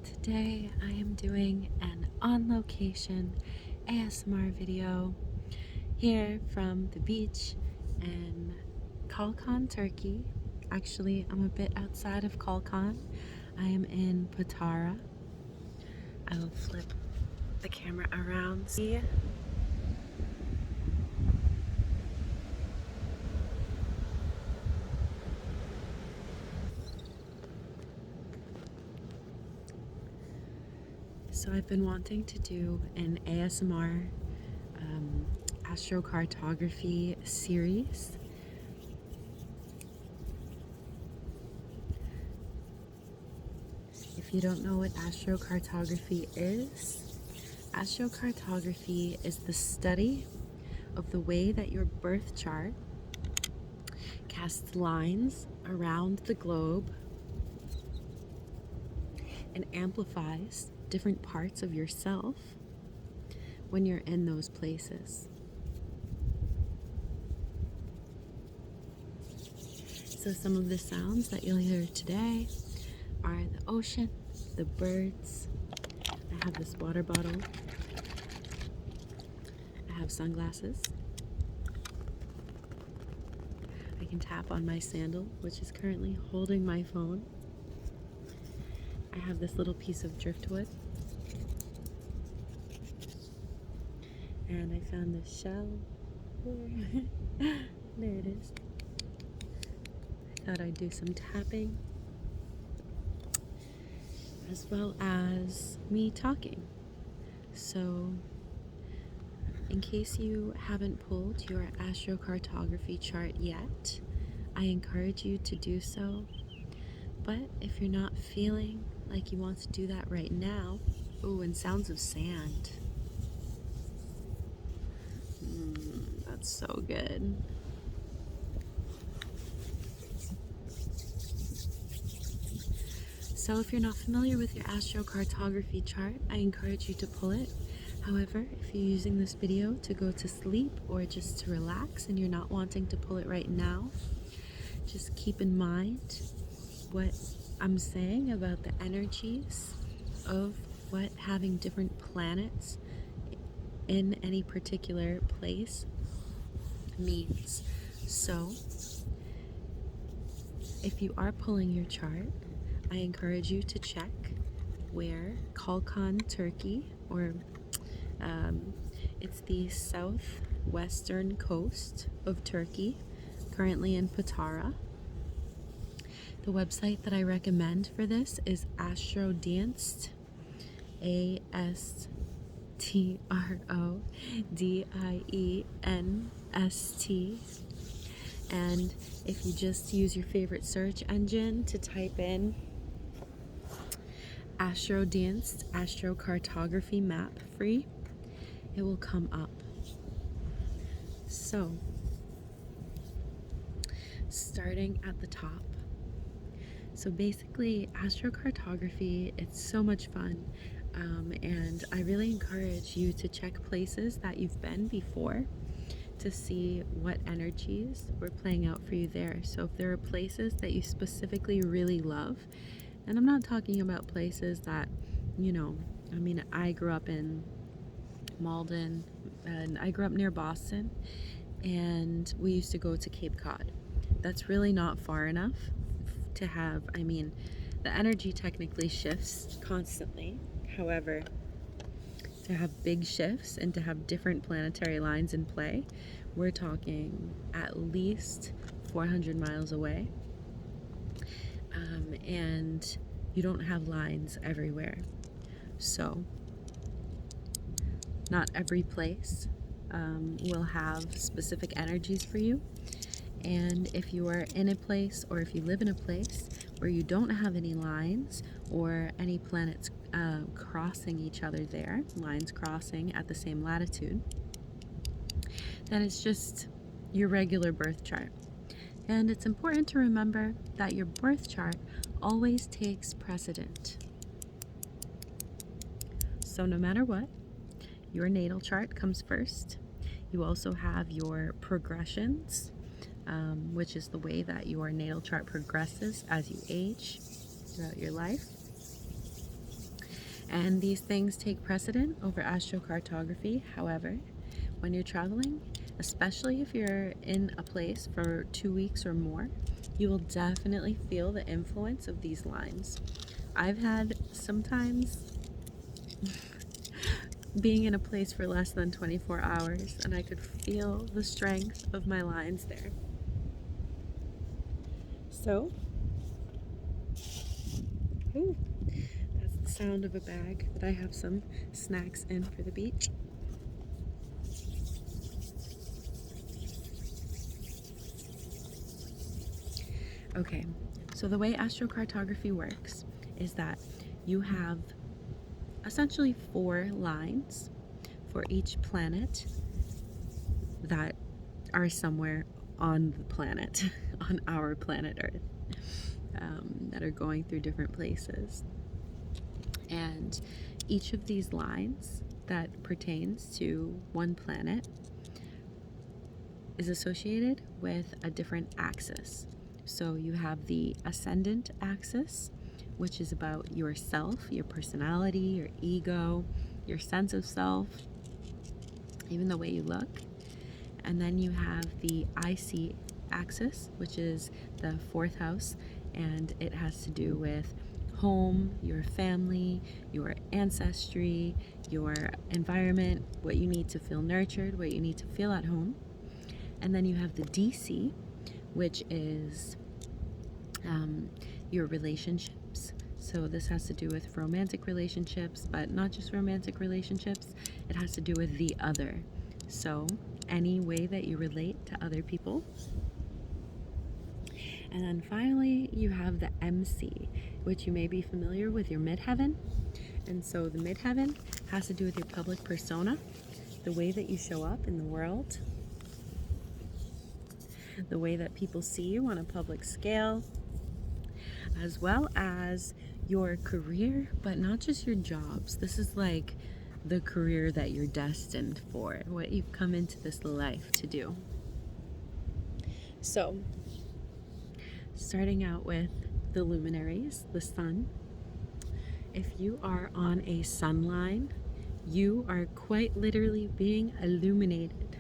Today I am doing an on-location ASMR video here from the beach in Kalkan, Turkey. Actually, I'm a bit outside of Kalkan. I am in Patara. I will flip the camera around. See? So I've been wanting to do an ASMR astrocartography series. If you don't know what astrocartography is the study of the way that your birth chart casts lines around the globe and amplifies different parts of yourself when you're in those places. So some of the sounds that you'll hear today are the ocean, the birds. I have this water bottle. I have sunglasses. I can tap on my sandal, which is currently holding my phone. I have this little piece of driftwood. And I found this shell. There it is. I thought I'd do some tapping, as well as me talking. So, in case you haven't pulled your astrocartography chart yet, I encourage you to do so. But if you're not feeling like you want to do that right now, ooh, and sounds of sand. That's so good. So if you're not familiar with your astrocartography chart, I encourage you to pull it. However, if you're using this video to go to sleep or just to relax and you're not wanting to pull it right now, just keep in mind what I'm saying about the energies of what having different planets in any particular place means. So, if you are pulling your chart, I encourage you to check where Kalkan, Turkey, or it's the southwestern coast of Turkey, currently in Patara. The website that I recommend for this is Astrodinst, ASTRODIENST. And if you just use your favorite search engine to type in Astrodinst astrocartography map free, it will come up. So, starting at the top. So basically, astrocartography, it's so much fun. And I really encourage you to check places that you've been before to see what energies were playing out for you there. So if there are places that you specifically really love, and I'm not talking about places that, I grew up in Malden, and I grew up near Boston, and we used to go to Cape Cod. That's really not far enough to have, the energy technically shifts constantly. However, to have big shifts and to have different planetary lines in play, we're talking at least 400 miles away. And you don't have lines everywhere. So, not every place will have specific energies for you. And if you are in a place, or if you live in a place where you don't have any lines or any planets crossing each other there, lines crossing at the same latitude, then it's just your regular birth chart. And it's important to remember that your birth chart always takes precedent. So no matter what, your natal chart comes first. You also have your progressions which is the way that your natal chart progresses as you age throughout your life. And these things take precedent over astrocartography. However, when you're traveling, especially if you're in a place for 2 weeks or more, you will definitely feel the influence of these lines. I've had sometimes being in a place for less than 24 hours, and I could feel the strength of my lines there. So, ooh, that's the sound of a bag that I have some snacks in for the beach. Okay, so the way astrocartography works is that you have essentially 4 lines for each planet that are somewhere on the planet, on our planet Earth, that are going through different places. And each of these lines that pertains to one planet is associated with a different axis. So you have the ascendant axis, which is about yourself, your personality, your ego, your sense of self, even the way you look. And then you have the IC axis, which is the 4th house, and it has to do with home, your family, your ancestry, your environment, what you need to feel nurtured, what you need to feel at home. And then you have the DC, which is your relationships. So this has to do with romantic relationships, but not just romantic relationships. It has to do with the other. So any way that you relate to other people. And then finally, you have the MC, which you may be familiar with your midheaven. And so the midheaven has to do with your public persona, the way that you show up in the world, the way that people see you on a public scale, as well as your career, but not just your jobs. This is like the career that you're destined for, what you've come into this life to do. So, starting out with the luminaries, the sun. If you are on a sun line, you are quite literally being illuminated.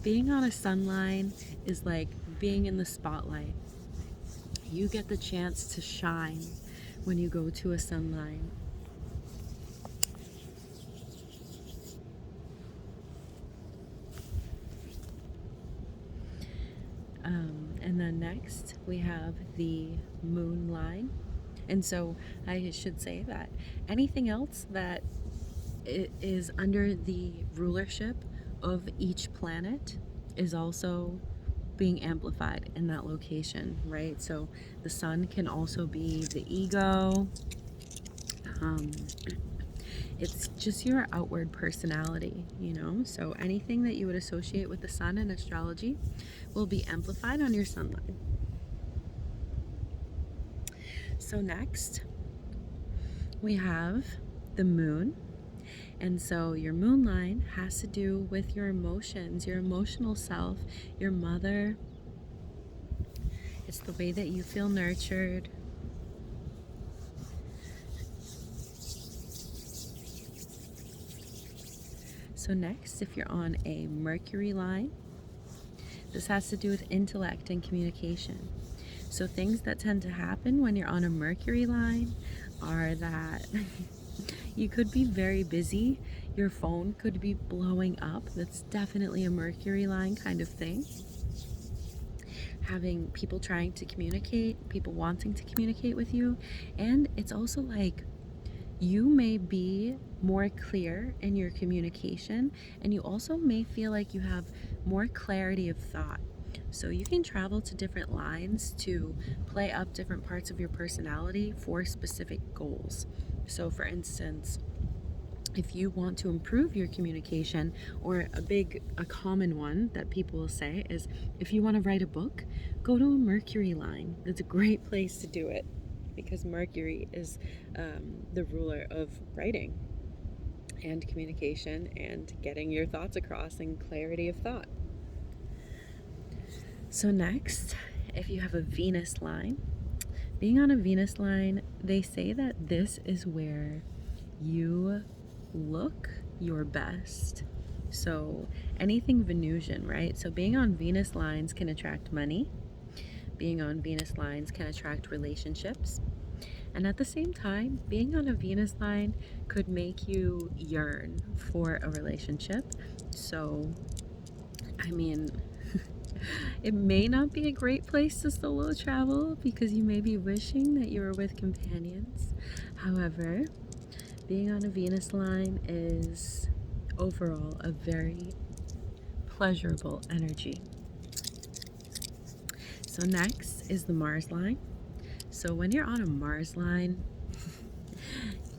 Being on a sun line is like being in the spotlight. You get the chance to shine when you go to a sun line. And then next we have the moon line. And so I should say that anything else that is under the rulership of each planet is also being amplified in that location, right? So the sun can also be the ego. It's just your outward personality, you know? So anything that you would associate with the sun in astrology will be amplified on your sun line. So next, we have the moon. And so your moon line has to do with your emotions, your emotional self, your mother. It's the way that you feel nurtured. So next, if you're on a Mercury line, this has to do with intellect and communication. So things that tend to happen when you're on a Mercury line are that you could be very busy. Your phone could be blowing up. That's definitely a Mercury line kind of thing. Having people trying to communicate, people wanting to communicate with you. And it's also like you may be more clear in your communication, and you also may feel like you have more clarity of thought. So you can travel to different lines to play up different parts of your personality for specific goals. So for instance, if you want to improve your communication, or a common one that people will say is, if you want to write a book, go to a Mercury line. It's a great place to do it because Mercury is the ruler of writing and communication and getting your thoughts across and clarity of thought. So next, if you have a Venus line, being on a Venus line, they say that this is where you look your best. So anything Venusian, right? So being on Venus lines can attract money. Being on Venus lines can attract relationships. And at the same time, being on a Venus line could make you yearn for a relationship. So, I mean, it may not be a great place to solo travel because you may be wishing that you were with companions. However, being on a Venus line is overall a very pleasurable energy. So next is the Mars line. So when you're on a Mars line,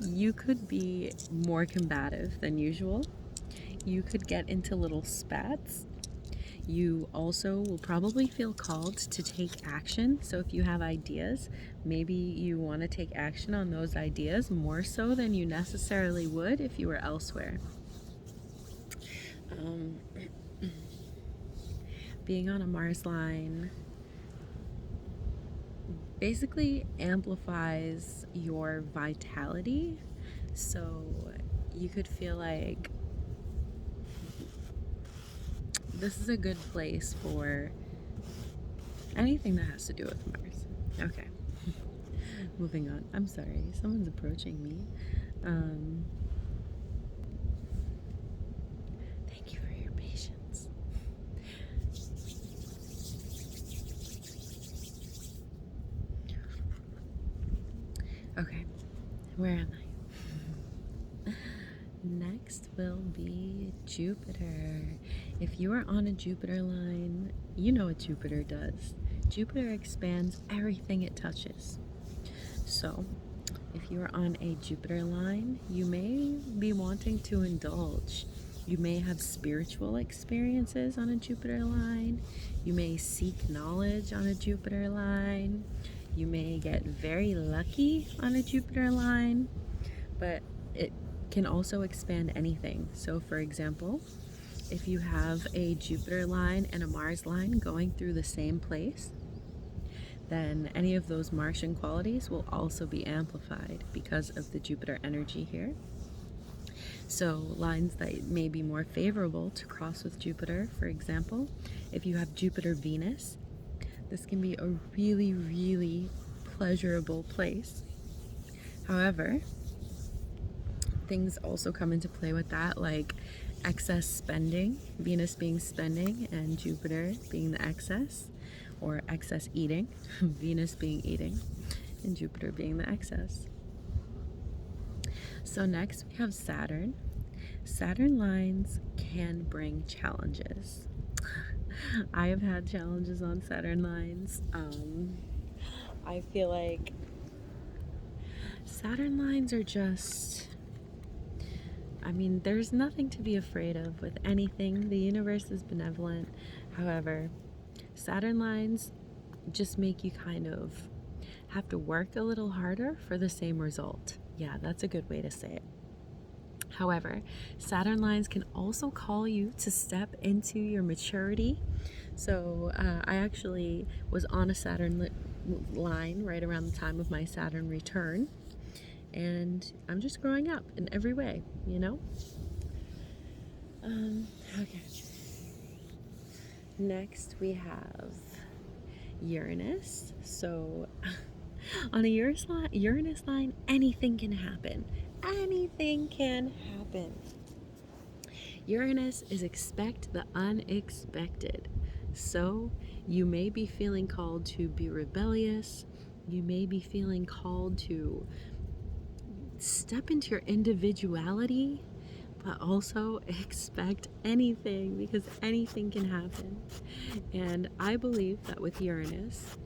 you could be more combative than usual. You could get into little spats. You also will probably feel called to take action. So if you have ideas, maybe you want to take action on those ideas more so than you necessarily would if you were elsewhere. Being on a Mars line basically amplifies your vitality. So you could feel like this is a good place for anything that has to do with Mars. Okay. Moving on. I'm sorry. Someone's approaching me. Thank you for your patience. Okay. Where am I? Next will be Jupiter. If you are on a Jupiter line, you know what Jupiter does. Jupiter expands everything it touches. So, if you are on a Jupiter line, you may be wanting to indulge. You may have spiritual experiences on a Jupiter line. You may seek knowledge on a Jupiter line. You may get very lucky on a Jupiter line, but it can also expand anything. So, for example, if you have a Jupiter line and a Mars line going through the same place, then any of those Martian qualities will also be amplified because of the Jupiter energy here. So lines that may be more favorable to cross with Jupiter, for example, if you have Jupiter-Venus, this can be a really, really pleasurable place. However, things also come into play with that, like excess spending, Venus being spending and Jupiter being the excess, or excess eating, Venus being eating and Jupiter being the excess. So next we have Saturn. Saturn lines can bring challenges. I have had challenges on Saturn lines. I feel like Saturn lines are just, I mean, there's nothing to be afraid of with anything. The universe is benevolent. However, Saturn lines just make you kind of have to work a little harder for the same result. Yeah, that's a good way to say it. However, Saturn lines can also call you to step into your maturity. So I actually was on a Saturn line right around the time of my Saturn return. And I'm just growing up in every way, you know? Okay. Next we have Uranus. So on a Uranus line, anything can happen. Anything can happen. Uranus is expect the unexpected. So you may be feeling called to be rebellious. You may be feeling called to step into your individuality, but also expect anything, because anything can happen. And I believe that with Uranus,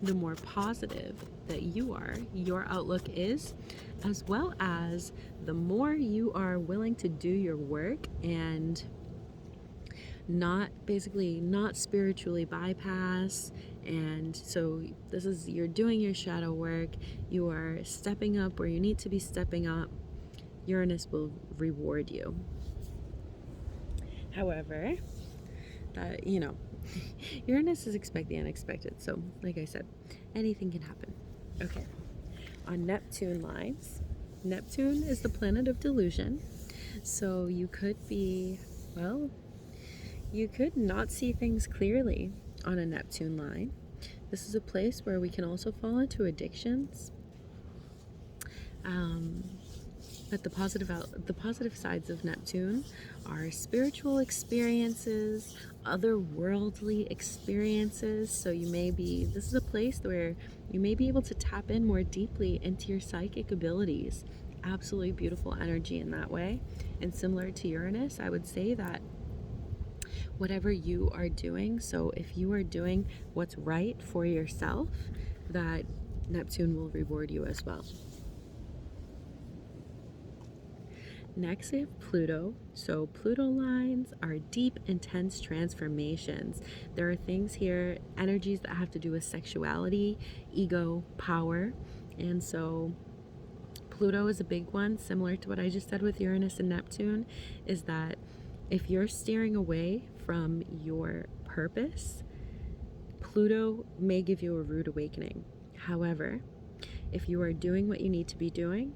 the more positive that you are, your outlook is, as well as the more you are willing to do your work and not spiritually bypass. And so this is, you're doing your shadow work, you are stepping up where you need to be stepping up. Uranus will reward you. However, that, you know, Uranus is expect the unexpected. So, like I said, anything can happen. Okay. On Neptune lines, Neptune is the planet of delusion. So you could be, well, you could not see things clearly on a Neptune line. This is a place where we can also fall into addictions. But the positive sides of Neptune are spiritual experiences, otherworldly experiences. So this is a place where you may be able to tap in more deeply into your psychic abilities. Absolutely beautiful energy in that way. And similar to Uranus, I would say that whatever you are doing, so if you are doing what's right for yourself, that Neptune will reward you as well. Next, we have Pluto. So Pluto lines are deep, intense transformations. There are things here, energies that have to do with sexuality, ego, power. And so Pluto is a big one, similar to what I just said with Uranus and Neptune, is that if you're steering away from your purpose, Pluto may give you a rude awakening. However, if you are doing what you need to be doing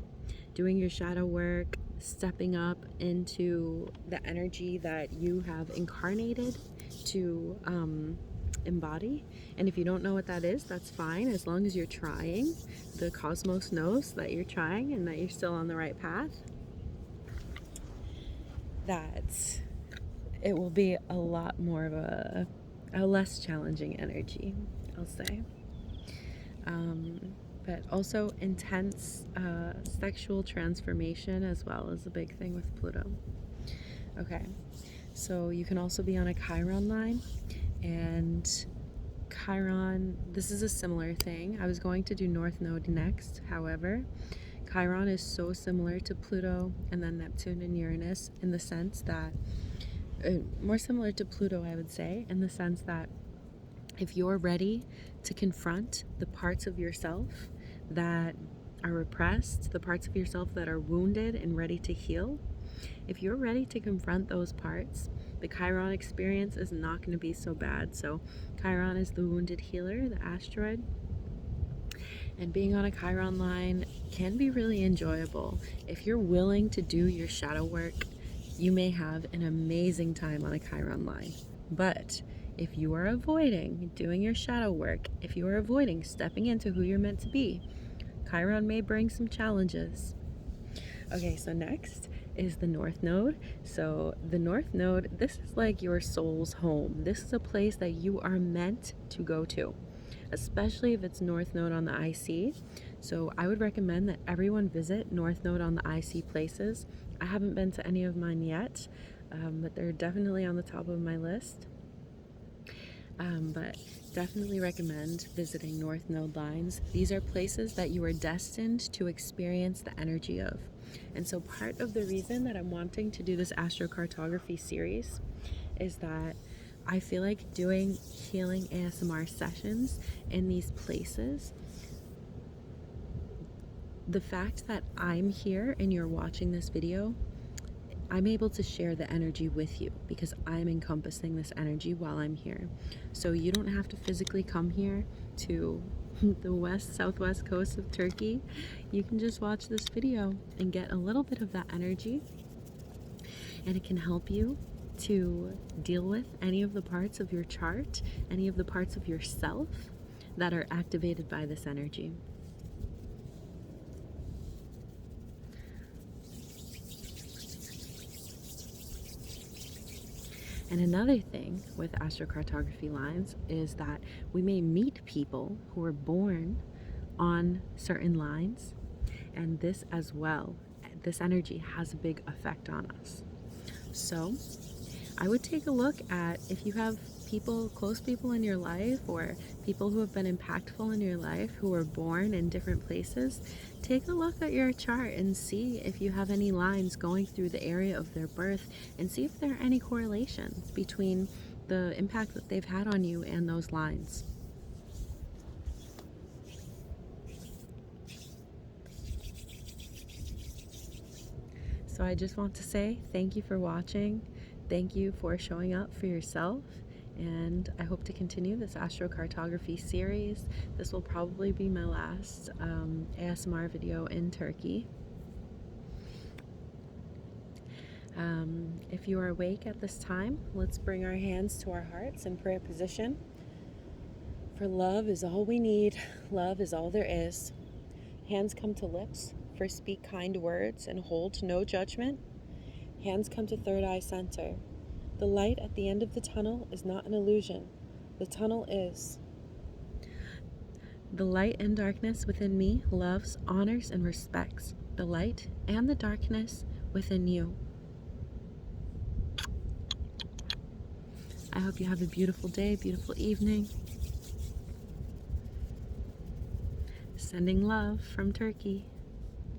your shadow work, stepping up into the energy that you have incarnated to embody. And if you don't know what that is, that's fine. As long as you're trying, the cosmos knows that you're trying and that you're still on the right path, that it will be a lot more of a less challenging energy, I'll say. But also intense sexual transformation as well is a big thing with Pluto. Okay, so you can also be on a Chiron line, and Chiron, this is a similar thing. I was going to do North Node next, however, Chiron is so similar to Pluto and then Neptune and Uranus in the sense that, more similar to Pluto, I would say, in the sense that if you're ready to confront the parts of yourself that are repressed, the parts of yourself that are wounded and ready to heal, if you're ready to confront those parts, the Chiron experience is not going to be so bad. So Chiron is the wounded healer, the asteroid. And being on a Chiron line can be really enjoyable. If you're willing to do your shadow work, you may have an amazing time on a Chiron line. But if you are avoiding doing your shadow work, if you are avoiding stepping into who you're meant to be, Chiron may bring some challenges. Okay, so next is the North Node. So the North Node, this is like your soul's home. This is a place that you are meant to go to, especially if it's North Node on the IC. So I would recommend that everyone visit North Node on the IC places. I haven't been to any of mine yet, but they're definitely on the top of my list. But definitely recommend visiting North Node lines. These are places that you are destined to experience the energy of. And so part of the reason that I'm wanting to do this astrocartography series is that I feel like doing healing ASMR sessions in these places, the fact that I'm here and you're watching this video, I'm able to share the energy with you because I'm encompassing this energy while I'm here. So you don't have to physically come here to the southwest coast of Turkey. You can just watch this video and get a little bit of that energy, and it can help you to deal with any of the parts of your chart, any of the parts of yourself that are activated by this energy. And another thing with astrocartography lines is that we may meet people who are born on certain lines, and this as well, this energy has a big effect on us. So I would take a look at if you have people, close people in your life, or people who have been impactful in your life who were born in different places. Take a look at your chart and see if you have any lines going through the area of their birth, and see if there are any correlations between the impact that they've had on you and those lines. So I just want to say thank you for watching. Thank you for showing up for yourself, and I hope to continue this astrocartography series. This will probably be my last ASMR video in Turkey. If you are awake at this time, let's bring our hands to our hearts in prayer position. For love is all we need, love is all there is. Hands come to lips, for speak kind words and hold no judgment. Hands come to third eye center. The light at the end of the tunnel is not an illusion. The tunnel is. The light and darkness within me loves, honors, and respects the light and the darkness within you. I hope you have a beautiful day, beautiful evening. Sending love from Turkey.